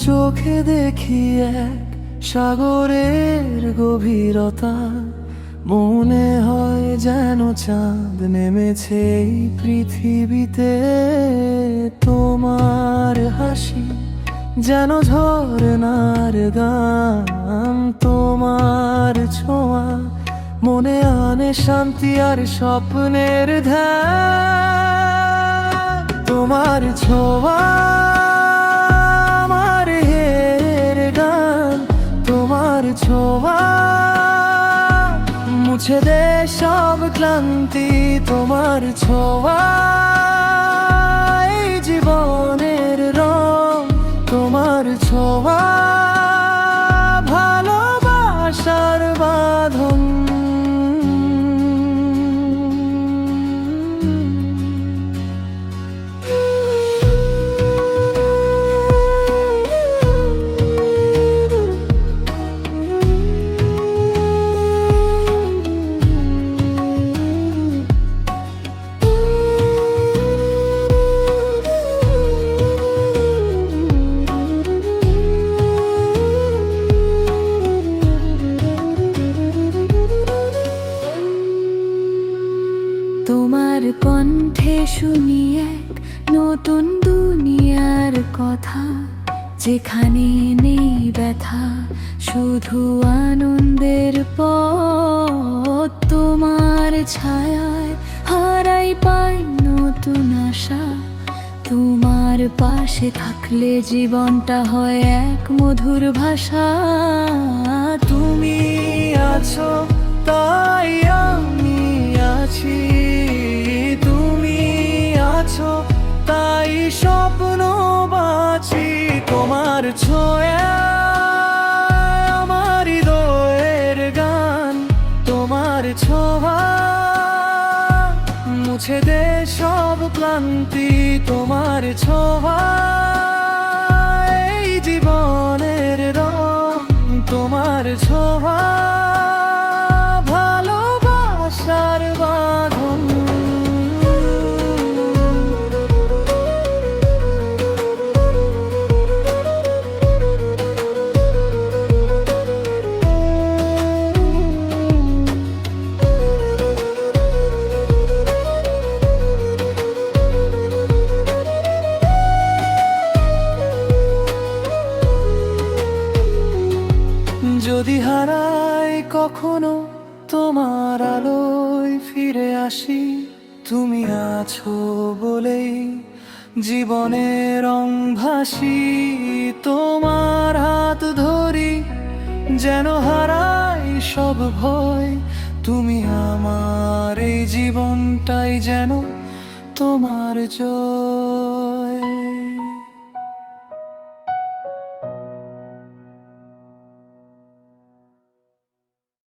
চোখে দেখি এক সাগরের গভীরতা, মনে হয় যেন চাঁদ নেমেছে এই পৃথিবীতে। তোমার হাসি যেন ঝরনার গান, তোমার ছোঁয়া মনে আনে শান্তি আর স্বপ্নের ধ্যান। তোমার ছোঁয়া আমার হের গান, তোমার ছোঁয়া মুছে দে সব ক্লান্তি। তোমার ছোঁয়া এই জীবনের রং, তোমার ছোঁয়া ভালোবাসার বাঁধন। তোমার কণ্ঠে শুনি এক নতুন দুনিয়ার কথা, যেখানে নেই ব্যথা শুধু আনন্দের পথ। তোমার ছায়ায় হারাই পাই নতুন আশা, তোমার পাশে থাকলে জীবনটা হয় এক মধুর ভাষা। তুমি আছো তাই আমি আছি, তুমি আছো তাই স্বপ্ন বাঁচি। তোমার ছোঁয়া আমার হৃদয়ের গান, তোমার ছোঁয়া মুছে দে সব ক্লান্তি। তোমার ছোঁয়া এই জীবনের রং, তোমার ছোঁয়া ভালোবাসার বাঁধন। যদি হারাই কখনো তোমার আলোয় ফিরে আসি, তুমি আছো বলেই জীবনের রং ভাসি। তোমার হাত ধরি যেন হারাই সব ভয়, তুমি আমার এই জীবনটাই যেন তোমার জয়।